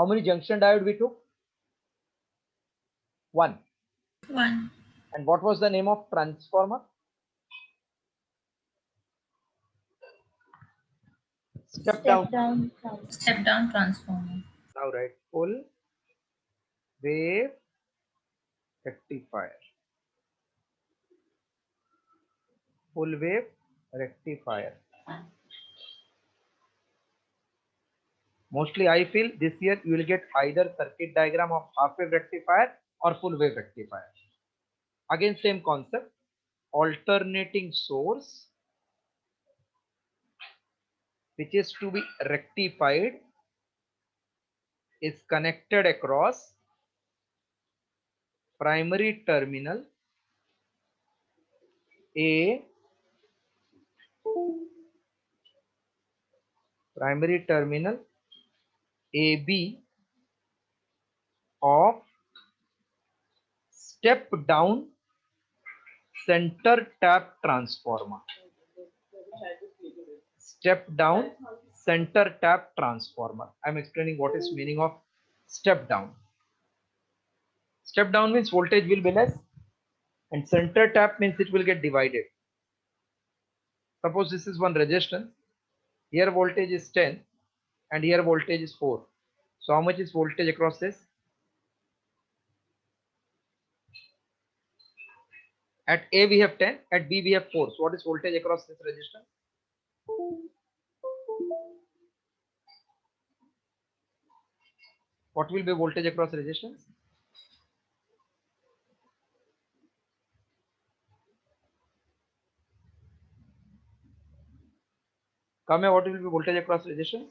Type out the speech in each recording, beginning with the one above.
How many junction diode we took? One. One. And what was the name of transformer? Step down. Step down transformer. Now write full wave rectifier. Full wave rectifier. Mostly I feel this year you will get either circuit diagram of half wave rectifier or full wave rectifier. Again same concept, alternating source which is to be rectified is connected across primary terminal A, primary terminal AB of step down center tap transformer. Step down center tap transformer. I'm explaining what is meaning of step down. Step down means voltage will be less and center tap means it will get divided. Suppose this is one resistance. Here voltage is 10 and here voltage is 4. So how much is voltage across this? At A we have 10, at B we have 4. So what is voltage across this resistance? What will be voltage across resistance? Come here, what will be voltage across resistance?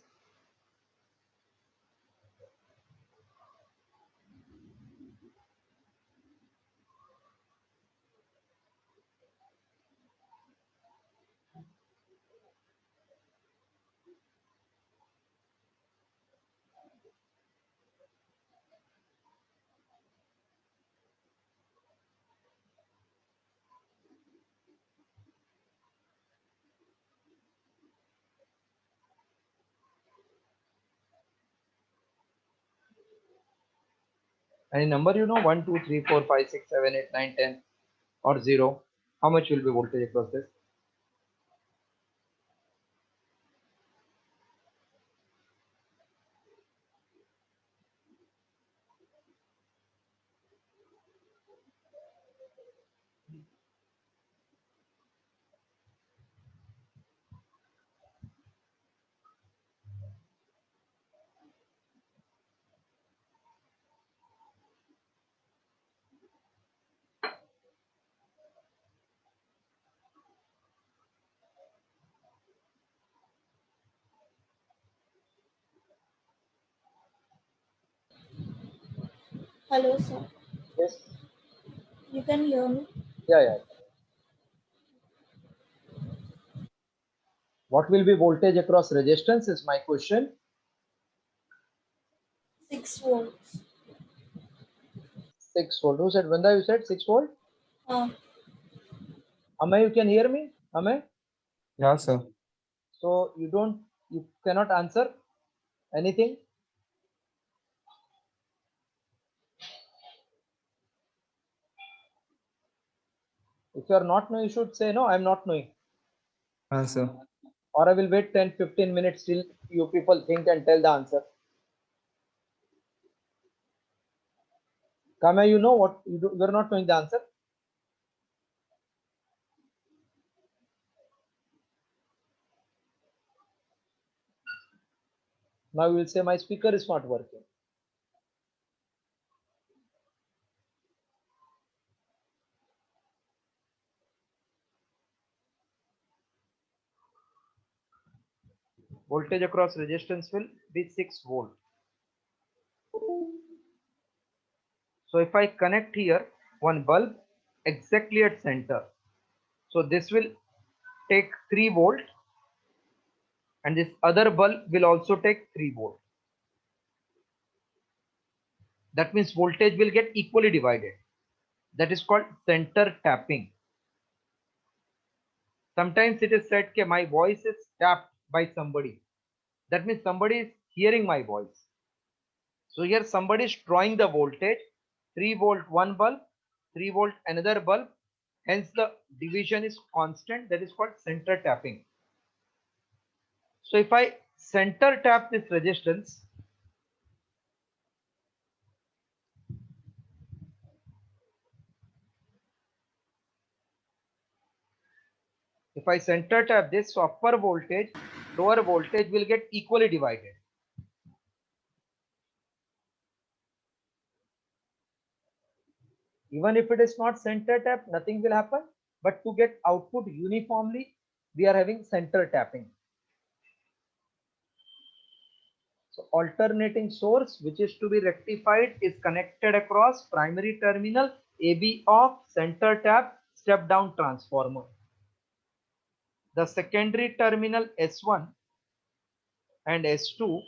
Any number you know? 1, 2, 3, 4, 5, 6, 7, 8, 9, 10 or 0. How much will be voltage across this? Hello, sir. Yes. You can hear me? Yeah. What will be voltage across resistance is my question. 6 volts. 6 volt. Who said? Vanda, you said 6 volt? Amay, you can hear me? Amay? Yeah, sir. So you cannot answer anything? If you are not knowing, you should say no, I am not knowing. Sir. Or I will wait 10-15 minutes till you people think and tell the answer. Kamya, you know what? You are not knowing the answer? Now you will say my speaker is not working. Voltage across resistance will be 6 volt. So if I connect here one bulb exactly at center, so this will take 3 volt and this other bulb will also take 3 volt. That means voltage will get equally divided. That is called center tapping. Sometimes it is said that my voice is tapped by somebody. That means somebody is hearing my voice. So here somebody is drawing the voltage, 3 volt one bulb, 3 volt another bulb. Hence the division is constant. That is called center tapping. So if I center tap this resistance, if I center tap this, so upper voltage, lower voltage will get equally divided. Even if it is not center tap, nothing will happen. But to get output uniformly, we are having center tapping. So alternating source which is to be rectified is connected across primary terminal AB of center tap step down transformer. The secondary terminal S1 and S2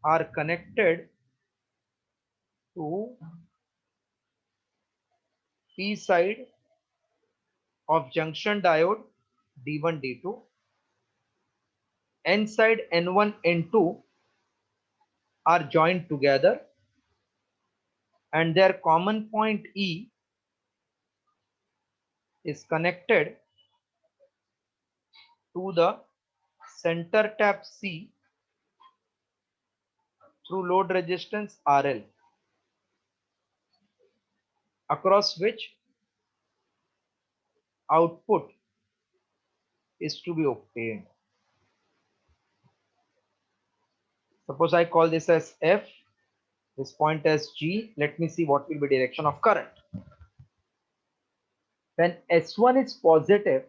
are connected to P side of junction diode D1 D2. N side N1 N2 are joined together and their common point E is connected to the center tap C through load resistance RL, across which output is to be obtained. Suppose I call this as F, this point as G. Let me see what will be direction of current. When S1 is positive,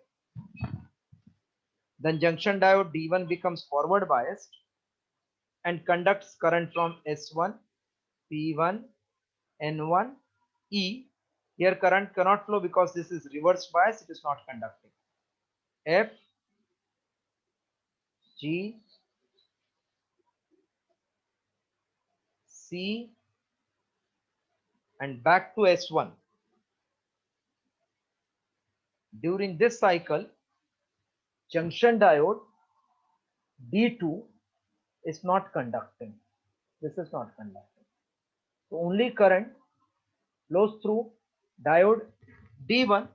then junction diode D1 becomes forward biased and conducts current from S1, P1, N1, E. Here current cannot flow because this is reverse bias, it is not conducting. F, G, C, and back to S1. During this cycle, junction diode D2 is not conducting. This is not conducting. So only current flows through diode D1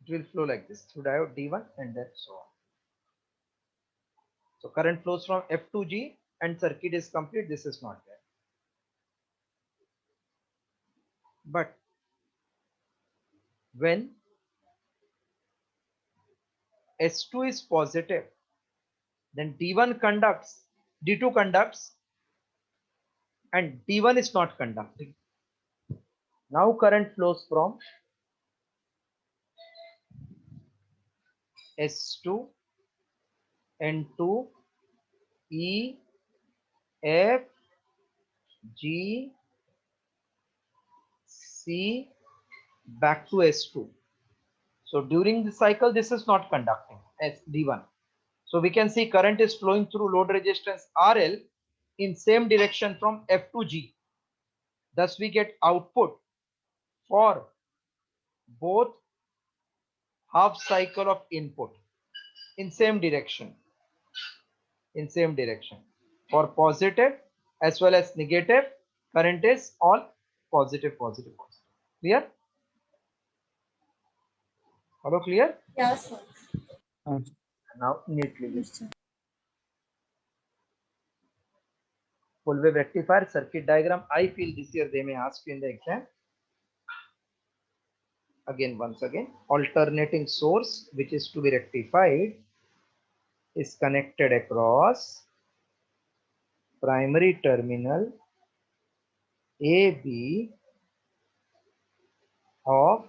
it will flow like this through diode D1 and then so on. So current flows from F to G and circuit is complete. This is not there. But when S2 is positive, then D1 conducts, D2 conducts, and D1 is not conducting. Now current flows from S2, N2, E, F, G, C, back to S2. So during the cycle, this is not conducting as D1. So we can see current is flowing through load resistance RL in same direction from F to G. Thus we get output for both half cycle of input in same direction. In same direction. For positive as well as negative, current is all positive, positive, positive. Clear? Hello, clear? Yeah, sir. Now neatly. Yes, sir. Full wave rectifier circuit diagram. I feel this year they may ask you in the exam. Again, once again, alternating source which is to be rectified is connected across primary terminal AB of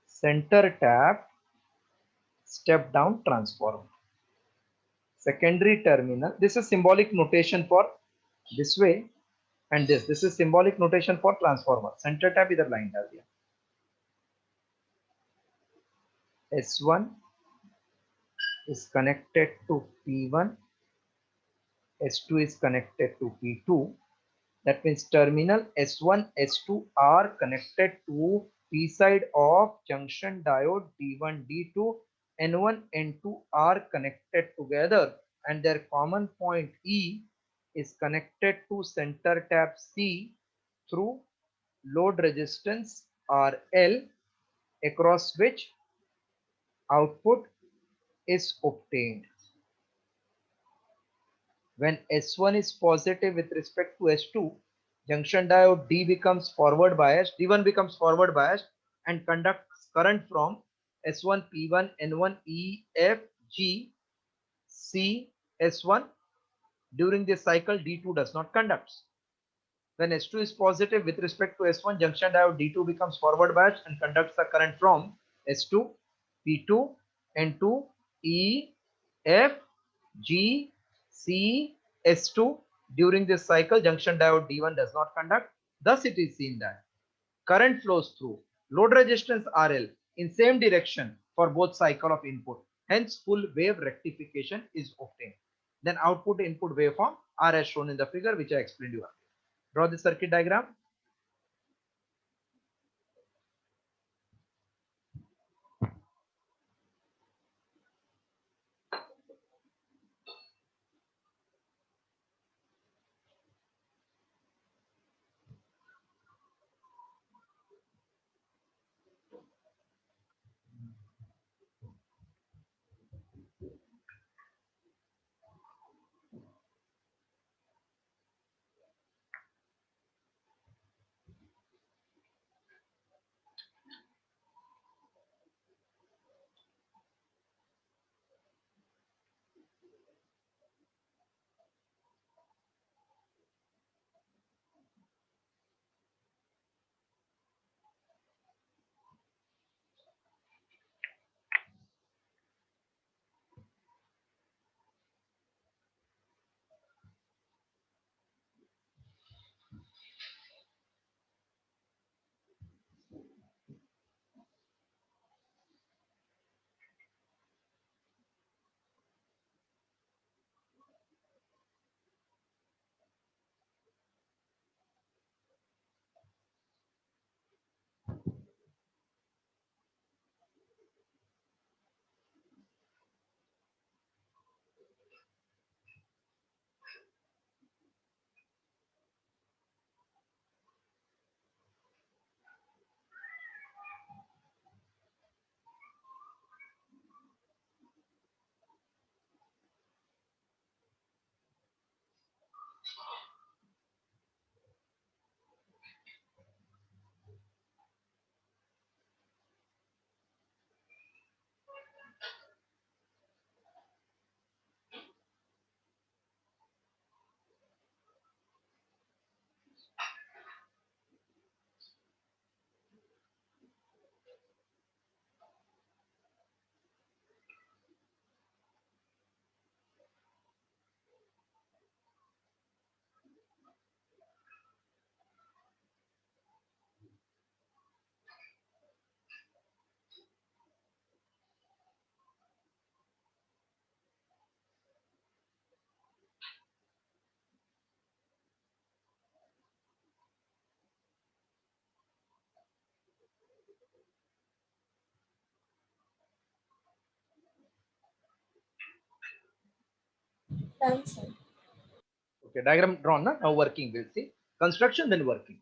center tap step down transformer. Secondary terminal, this is symbolic notation for this way and this is symbolic notation for transformer. Center tap इधर line डाल दिया. S1 is connected to P1, S2 is connected to P2. That means terminal S1, S2 are connected to P side of junction diode D1, D2, N1, N2 are connected together and their common point E is connected to center tap C through load resistance RL, across which output is obtained. When S1 is positive with respect to S2, junction diode D becomes forward biased, D1 becomes forward biased and conducts current from S1, P1, N1, E, F, G, C, S1. During this cycle, D2 does not conduct. When S2 is positive with respect to S1, junction diode D2 becomes forward biased and conducts the current from S2, P2, N2, E, F, G, C, S2. During this cycle, junction diode D1 does not conduct. Thus, it is seen that current flows through load resistance RL in same direction for both cycle of input. Hence, full wave rectification is obtained. Then output input waveform are as shown in the figure which I explained you earlier. Draw the circuit diagram. Done, sir. Okay, diagram drawn. Now working. We'll see construction then working.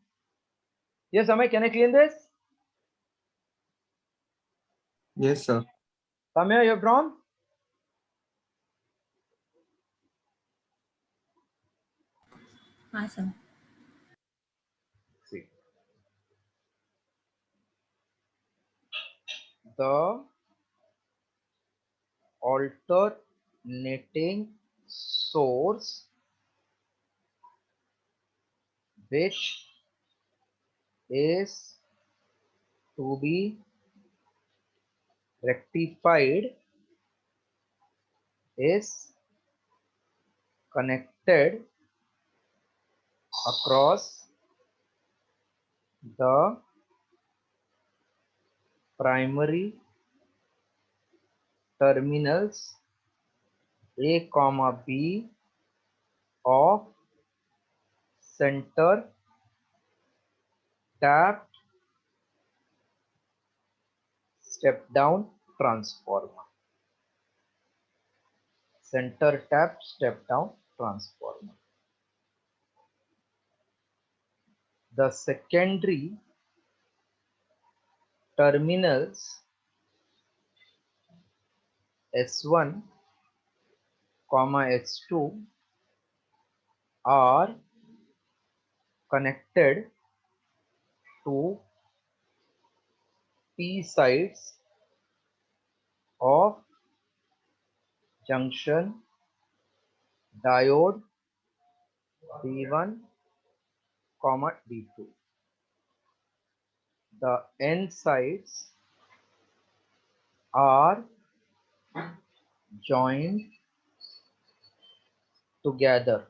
Yes, Amay, can I clean this? Yes, sir. Samya, you have drawn? Awesome. See, the alternating source which is to be rectified is connected across the primary terminals A, B of center tapped step down transformer. Center tap step down transformer. The secondary terminals S1, S2 are connected to P sides of junction diode D1, D2. The N sides are joined together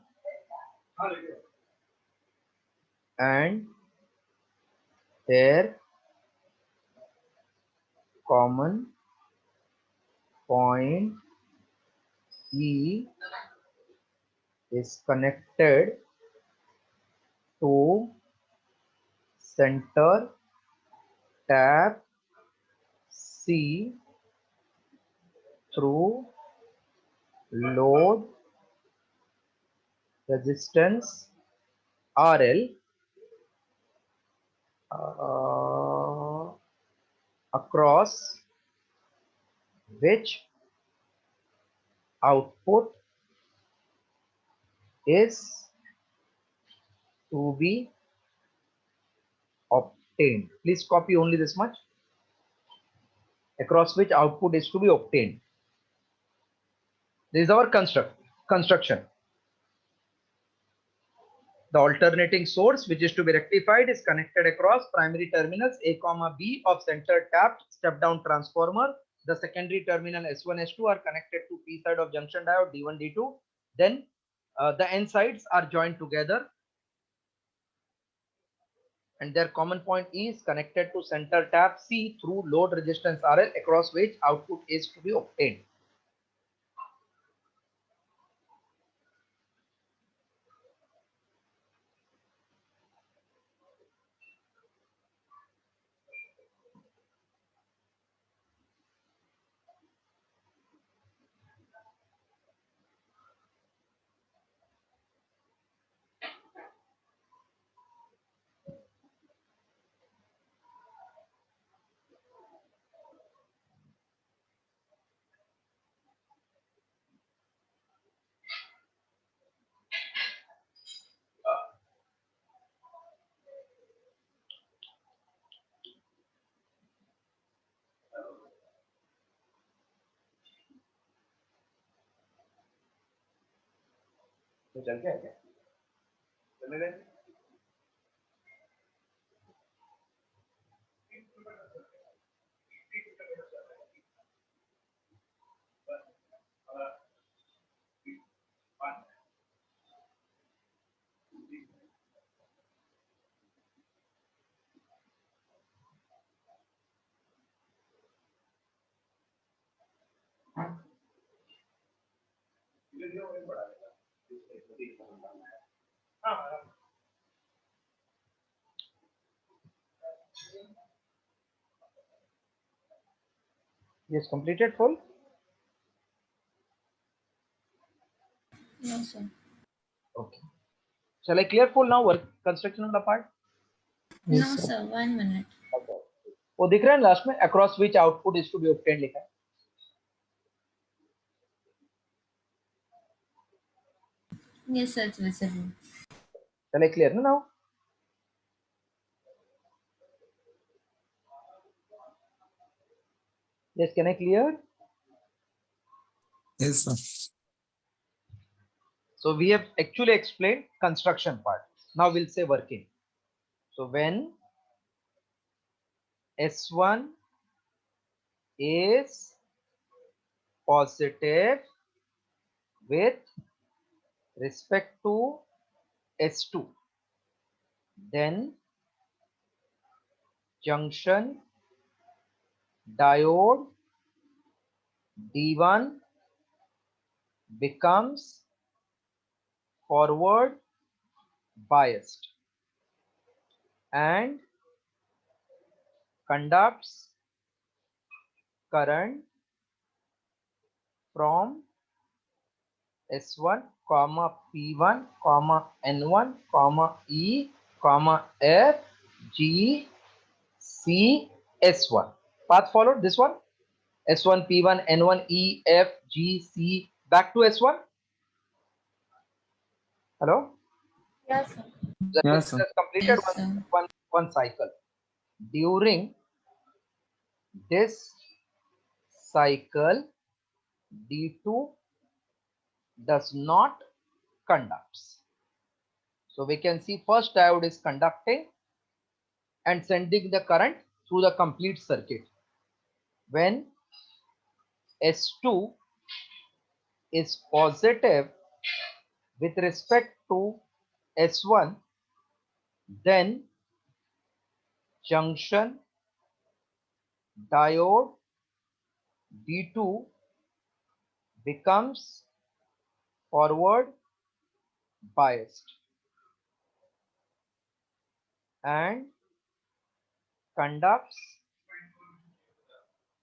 and their common point E is connected to center tap C through load resistance RL across which output is to be obtained. Please copy only this much. Across which output is to be obtained. This is our construction. The alternating source which is to be rectified is connected across primary terminals A, B of center tapped step down transformer. The secondary terminal S1, S2 are connected to P side of junction diode D1, D2. Then the N sides are joined together and their common point E is connected to center tap C through load resistance RL across which output is to be obtained. तो चल के क्या चले गए Yes, completed full. No, sir. Okay. Shall I clear full now? Work construction of the part. No, sir. 1 minute. Okay. वो दिख रहा है लास्ट में across which output is to be obtained लिखा है. Yes, sir. It's visible. Shall I clear now? Yes, can I clear? Yes, sir. So we have actually explained construction part. Now we'll say working. So when S1 is positive with respect to S2, then junction diode D1 becomes forward biased and conducts current from S1 comma P1 comma N1 comma E comma F G C S1. Path followed, this one, S1 P1 N1 E F G C back to S1. Hello? Yes, sir. That means Yes, it sir. has completed Yes, sir. one cycle. During this cycle, D2 does not conducts. So we can see first diode is conducting and sending the current through the complete circuit. When S2 is positive with respect to S1, then junction diode D2 becomes forward biased and conducts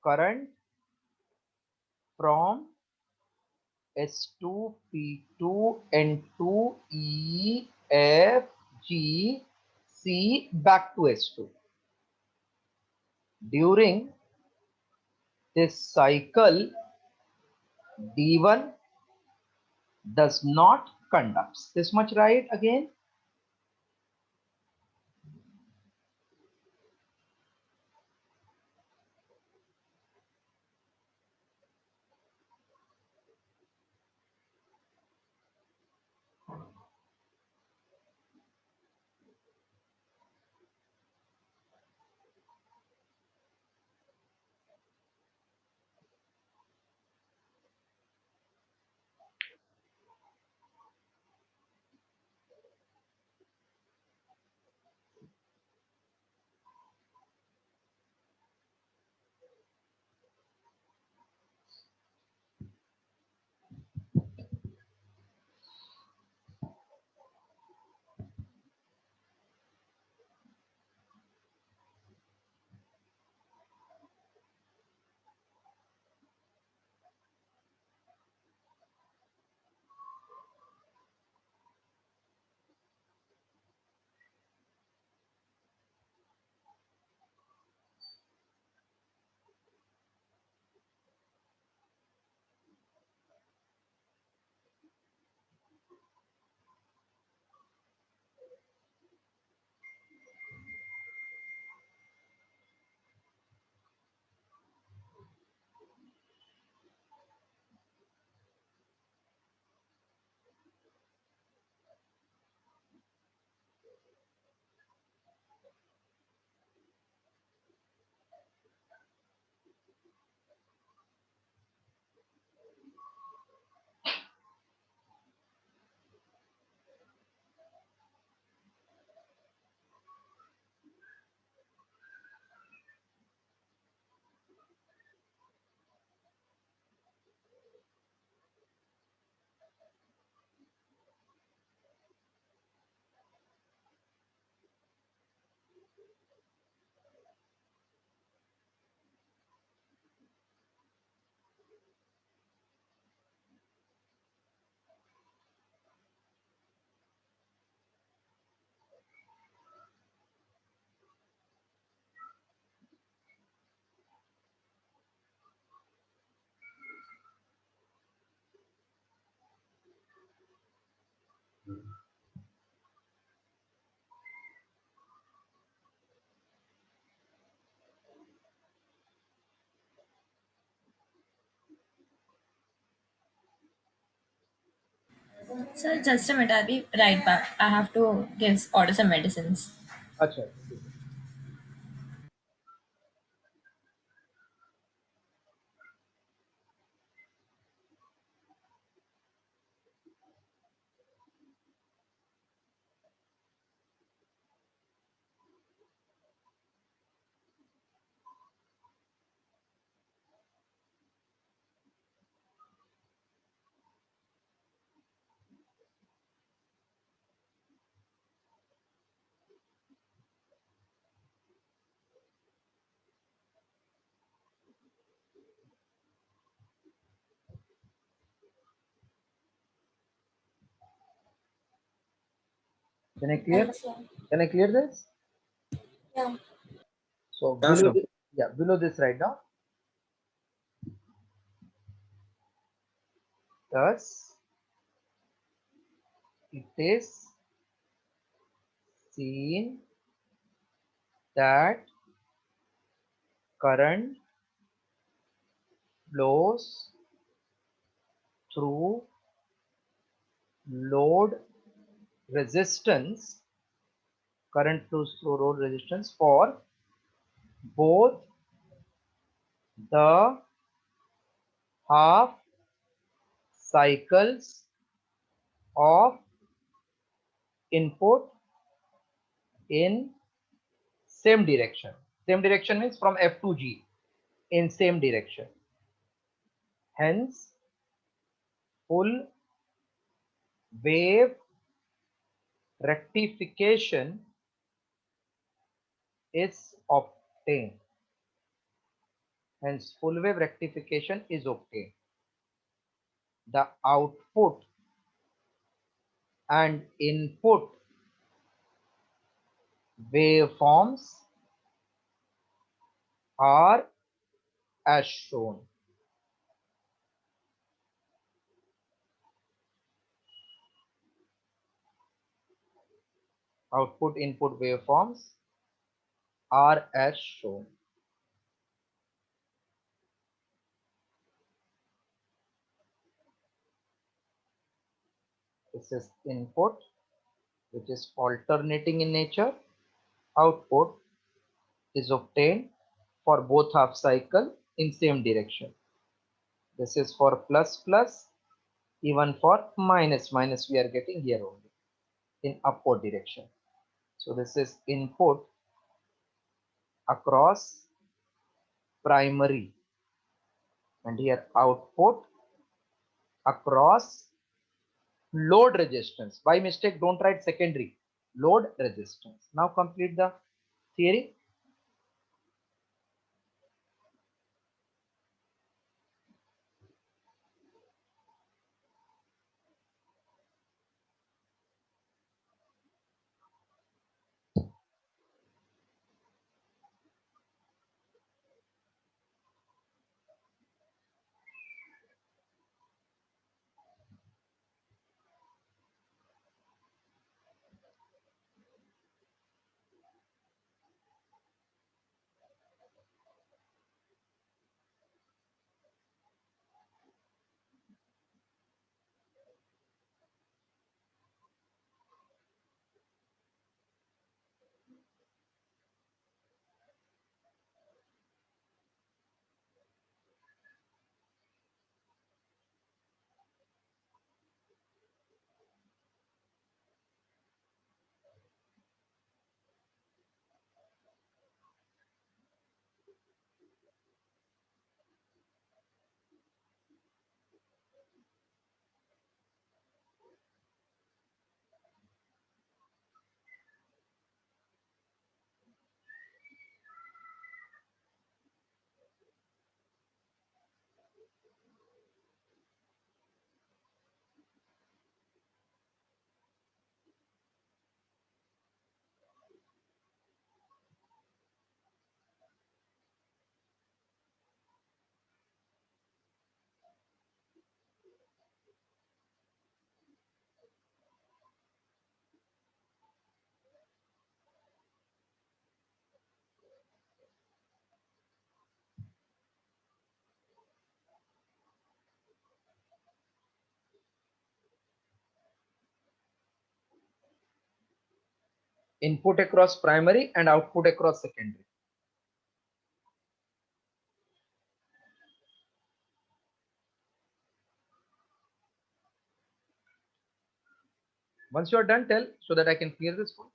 current from S2 P2 N2 E F G C back to S2. During this cycle, D1 does not conducts. This much right again? Sir, just a minute. I'll be right back. I have to order some medicines. Acha. Can I clear? Done, sir. Can I clear this? Yeah. So Yeah, sir. below this right now. Thus, it is seen that current flows through load resistance, current flows through load resistance for both the half cycles of input in same direction. Same direction means from F to G in same direction. Hence, full wave rectification is obtained. Hence, full wave rectification is obtained. The output and input waveforms are as shown. Output input waveforms are as shown. This is input, which is alternating in nature. Output is obtained for both half cycle in same direction. This is for plus plus, even for minus minus we are getting here only in upward direction. So this is input across primary, and here output across load resistance. By mistake, don't write secondary, load resistance. Now complete the theory. Input across primary and output across secondary. Once you are done, tell so that I can clear this one.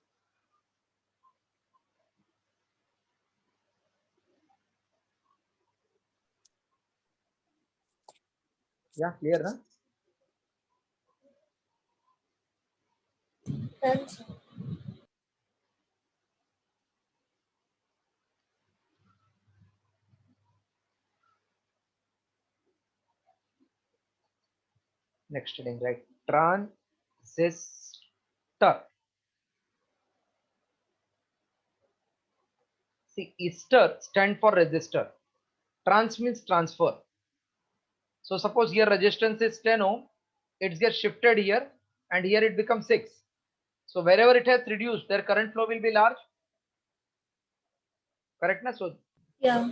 Yeah, clear, huh? Done, sir. Next heading, right? Transistor. See, ester stand for resistor. Trans means transfer. So suppose here resistance is 10 ohm, it gets shifted here and here it becomes 6. So wherever it has reduced, their current flow will be large. Correct? Na? So Yeah.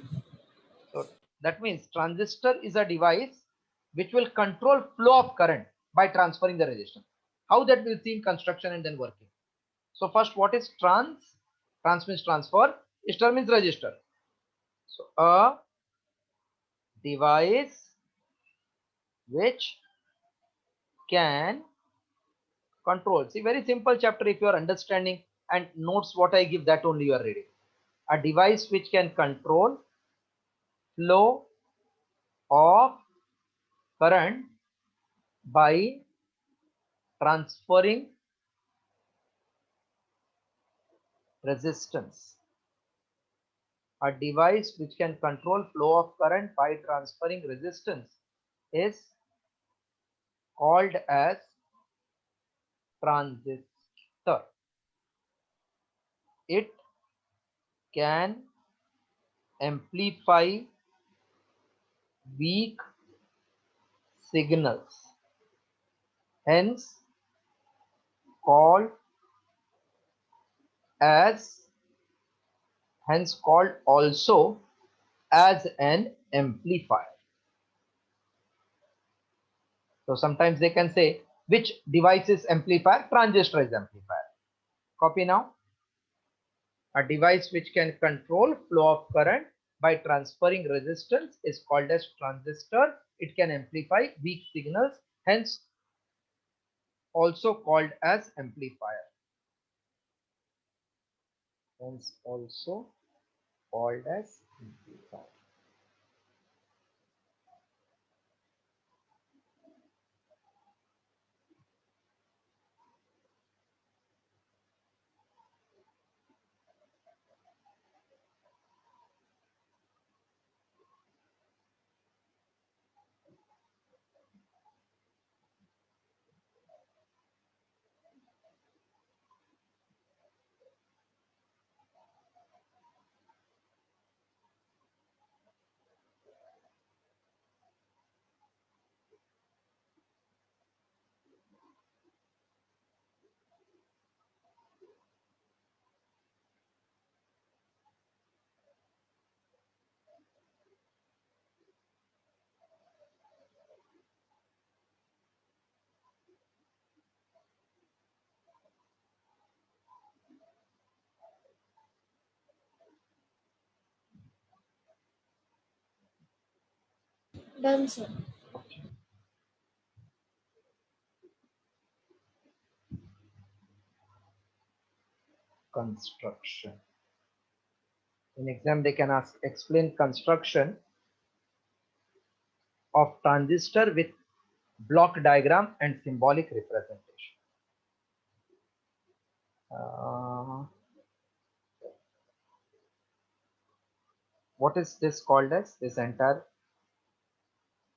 that means transistor is a device which will control flow of current by transferring the resistance. How that we'll see in construction and then working. So first, what is trans? Trans means transfer. Ester means resistor. So a device which can control. See, very simple chapter. If you are understanding and notes what I give, that only you are reading. A device which can control flow of current by transferring resistance. A device which can control flow of current by transferring resistance is called as transistor. It can amplify weak signals, hence called as called also as an amplifier. So sometimes they can say which device is amplifier? Transistor is amplifier. Copy now. A device which can control flow of current by transferring resistance is called as transistor. It can amplify weak signals, hence also called as amplifier. Hence also called as amplifier. Done, sir. Construction. In exam they can ask explain construction of transistor with block diagram and symbolic representation. What is this called as, this entire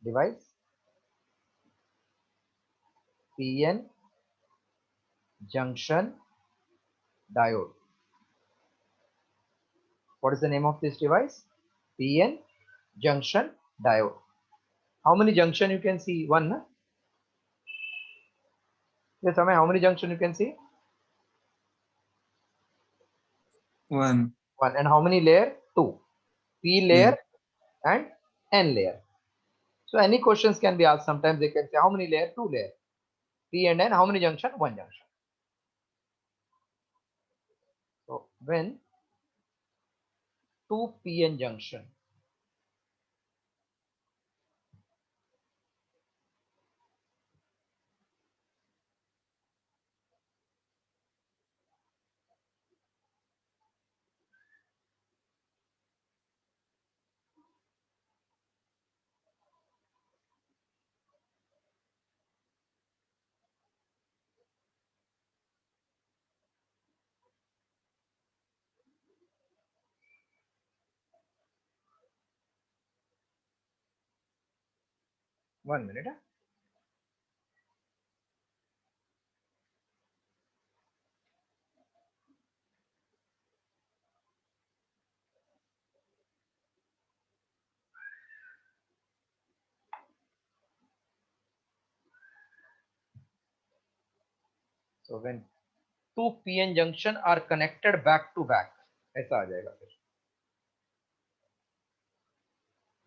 device? PN junction diode. What is the name of this device? PN junction diode. How many junction you can see? One, na? Yes, Amay, how many junction you can see? One. One. And how many layer? Two. P layer and N layer. So any questions can be asked. Sometimes they can say how many layer? Two layer. P and N. How many junction? One junction. So when two PN junction one minute. So when two PN junction are connected back to back, ऐसा आ जाएगा फिर.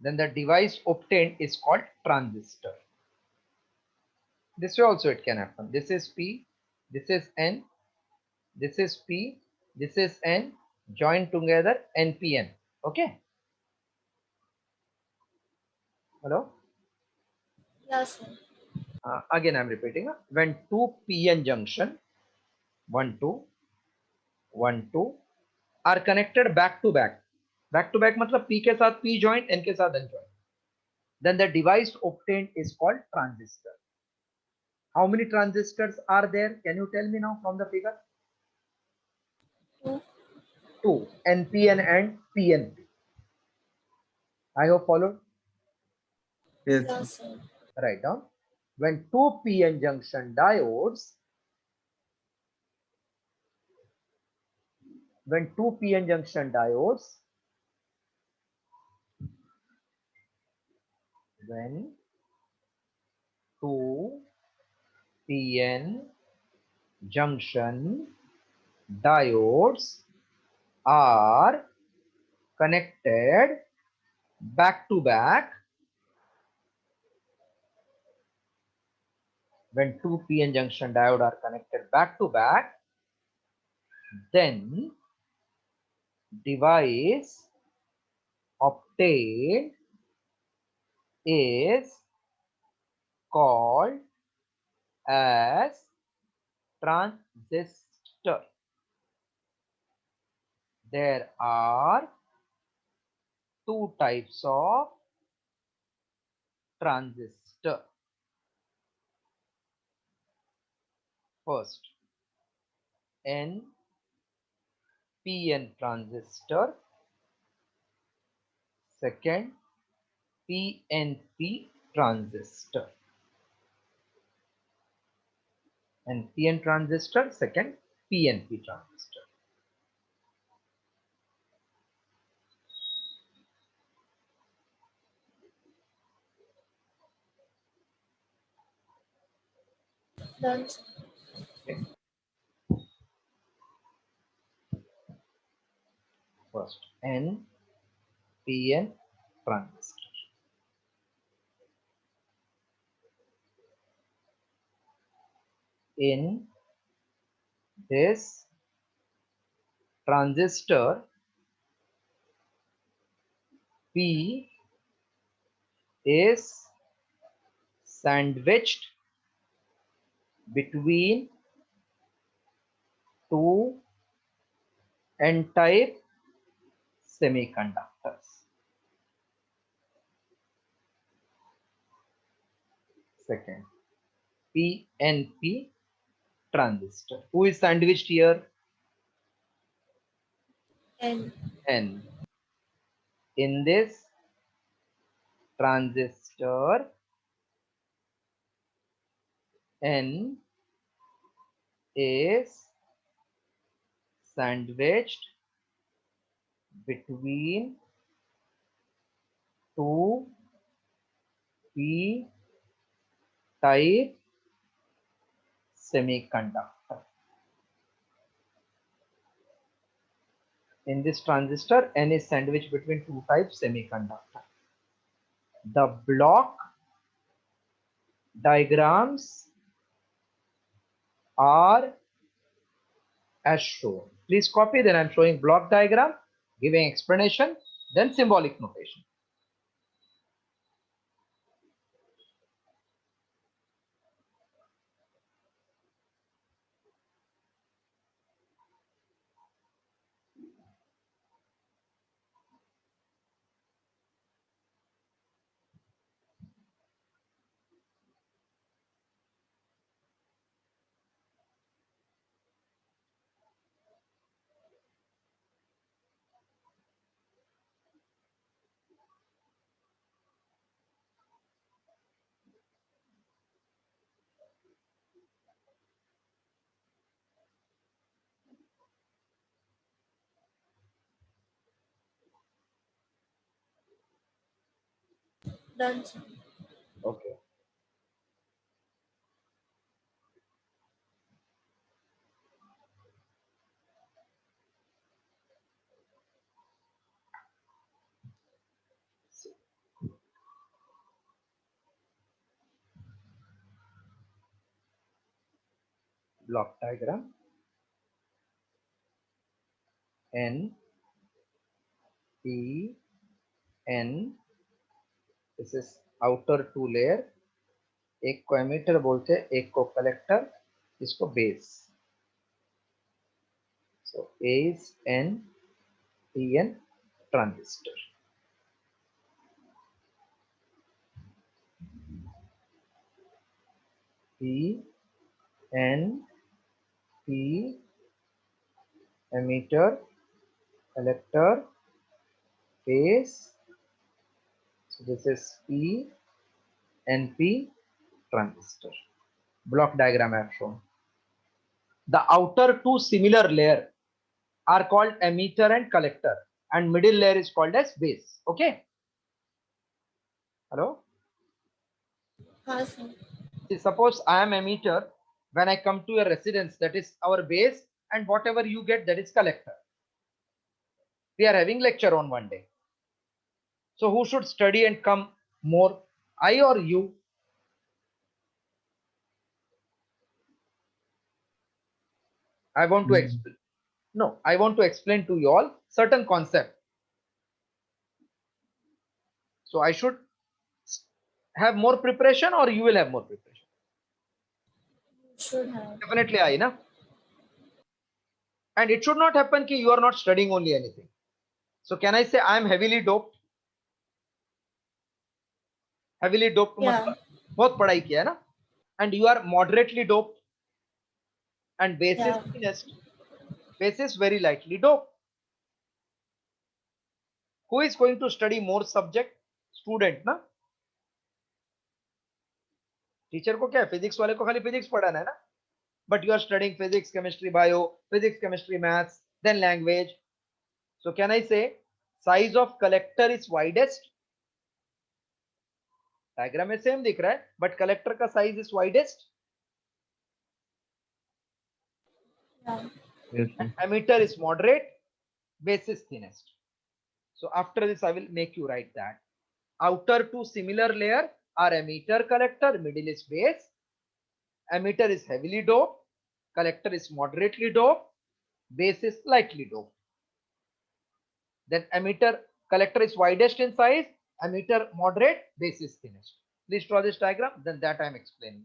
Then the device obtained is called transistor. This way also it can happen. This is P, this is N, this is P, this is N, joined together NPN. Okay. Hello. Yes, sir. Again I'm repeating. When two PN junction 1 2 1 2 are connected back to back. Back to back मतलब P के साथ P joint, N के साथ N joint. Then the device obtained is called transistor. How many transistors are there? Can you tell me now from the figure? Two. 2, NPN and PNP. I hope followed. Yes. Yes, sir. Write down. When two PN junction diodes, when two PN junction diodes, when two PN junction diodes are connected back to back, when two PN junction diode are connected back to back, then device obtained is called as transistor. There are two types of transistor. First, NPN transistor. Second, PNP transistor. NPN transistor, second, PNP transistor. Done, sir. Okay. First, NPN transistor. In this transistor, P is sandwiched between two N-type semiconductors. Second, PNP transistor. Who is sandwiched here? N. N. In this transistor, N is sandwiched between two P-type semiconductor. In this transistor, N is sandwiched between two type semiconductor. The block diagrams are as shown. Please copy, then I'm showing block diagram, giving explanation, then symbolic notation. Done, sir. Okay. block diagram. N, P, N, this is outer two layer. एक को emitter बोलते हैं, एक को collector, इसको base. So A is N, PN transistor. P, N, P, emitter, collector, base. So this is P, NP transistor. Block diagram I have shown. The outer two similar layer are called emitter and collector, and middle layer is called as base. Okay. Hello. हाँ sir. See, suppose I am emitter. When I come to a residence, that is our base, and whatever you get, that is collector. We are having lecture on one day. So who should study and come more, I or you? I want to explain. No, I want to explain to you all certain concept. So I should have more preparation, or you will have more preparation? Should have. Definitely I, na? And it should not happen कि you are not studying only anything. So can I say I am heavily doped? Heavily doped Yeah. मतलब बहुत पढ़ाई किया है ना? And you are moderately doped, and basis Yeah. thinnest. Basis very lightly doped. Who is going to study more subject? Student ना? Teacher को क्या है, फिजिक्स वाले को खाली फिजिक्स पढ़ाना है ना. But you are studying physics, chemistry, bio, physics, chemistry, maths, then language. So can I say size of collector is widest? Diagram में सेम दिख रहा है, बट कलेक्टर का size is widest. Yeah. Yes, sir. Emitter is moderate, base is thinnest. So after this I will make you write that. Outer two similar layer are emitter, collector, middle is base. Emitter is heavily doped, collector is moderately doped, base is lightly doped. Then emitter, collector is widest in size, emitter moderate, base is thinnest. Please draw this diagram, then that I am explaining.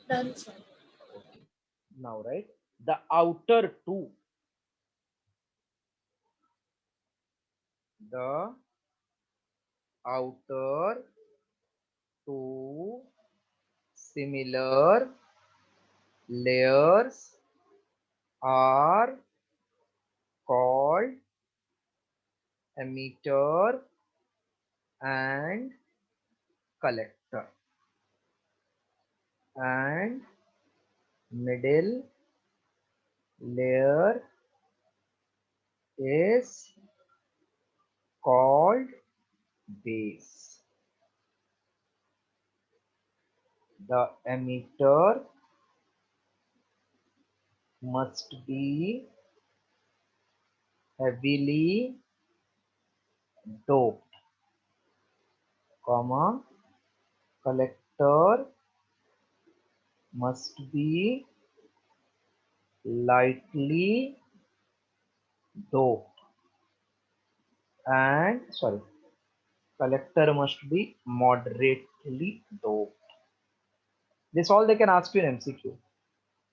Done sir. Now, right, the outer two, the outer two similar layers are called emitter and collector, and middle layer is called base. The emitter must be heavily doped, comma, collector must be lightly doped, and sorry, collector must be moderately doped. This all they can ask you in MCQ.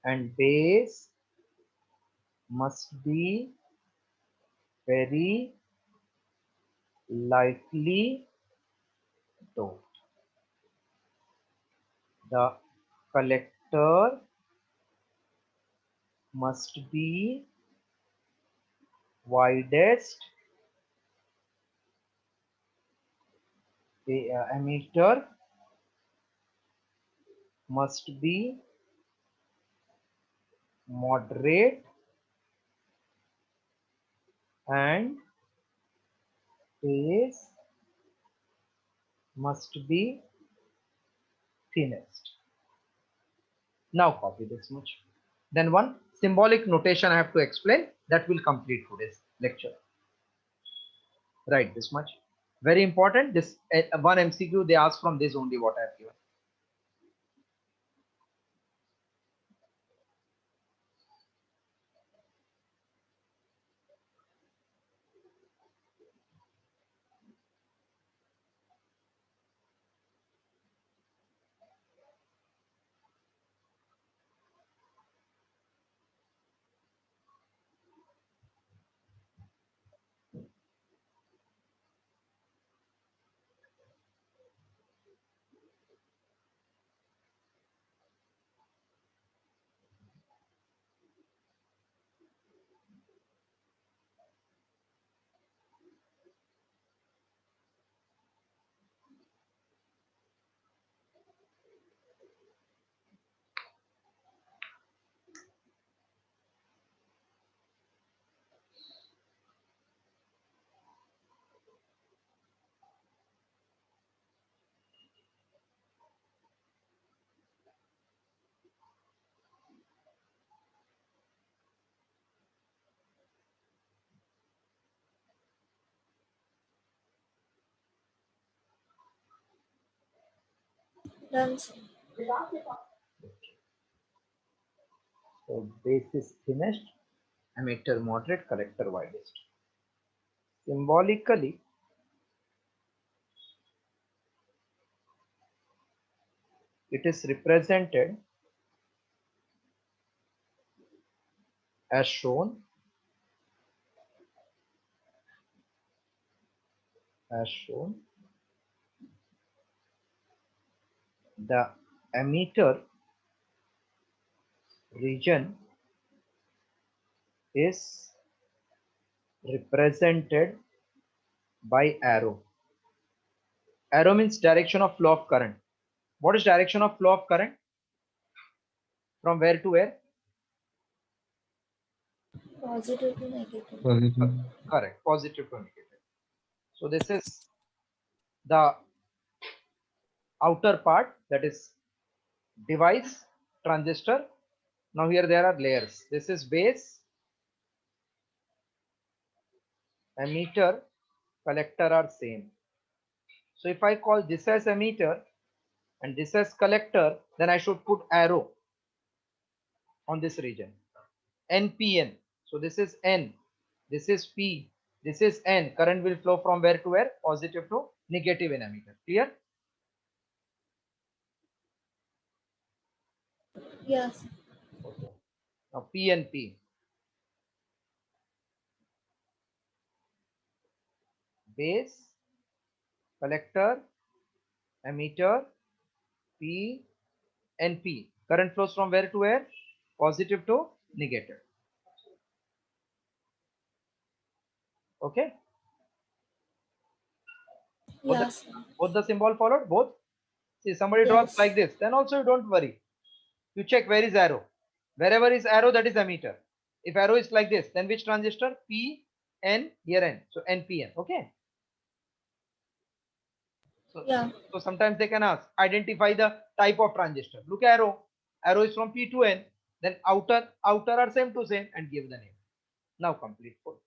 And base must be very lightly doped. The collector must be widest. The emitter must be moderate, and base must be thinnest. Now copy this much. Then one symbolic notation I have to explain that will complete today's lecture. Write this much. Very important. This one MCQ they ask from this only what I have given. Done, sir. So base is thinnest, emitter moderate, collector widest. Symbolically, it is represented as shown the emitter region is represented by arrow. Arrow means direction of flow of current. What is direction of flow of current? From where to where? Positive to negative. Positive. Correct. Positive to negative. So this is the outer part, that is device, transistor. Now here there are layers. This is base, emitter, collector are same. So if I call this as emitter and this as collector, then I should put arrow on this region. NPN. So this is N, this is P, this is N. Current will flow from where to where? Positive to negative in emitter. Clear? Yes. Okay. Now P and P. Base, collector, emitter, P, and P. Current flows from where to where? Positive to negative. Okay. Both the, Yes. both the symbol followed? Both? See, somebody draws Yes. like this. Then also you don't worry. You check where is arrow. Wherever is arrow, that is emitter. If arrow is like this, then which transistor? P, N, here N. So NPN. Okay. So, Yeah. so sometimes they can ask, identify the type of transistor. Look arrow. Arrow is from P to N. Then outer are same to same and give the name. Now complete full.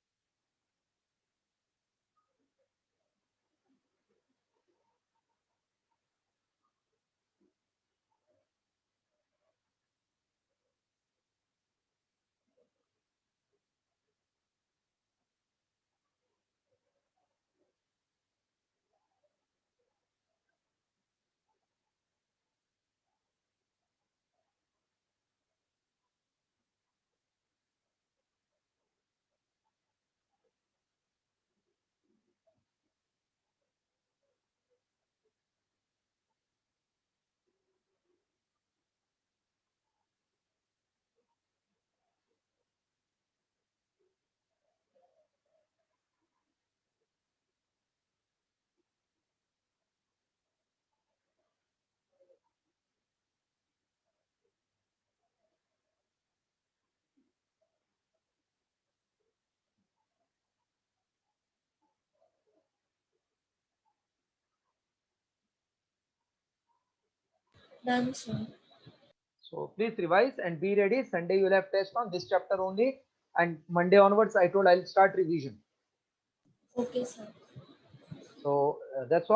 Done, sir. So please revise and be ready. Sunday you will have test on this chapter only, and Monday onwards I told I'll start revision. Okay, sir. So that's all.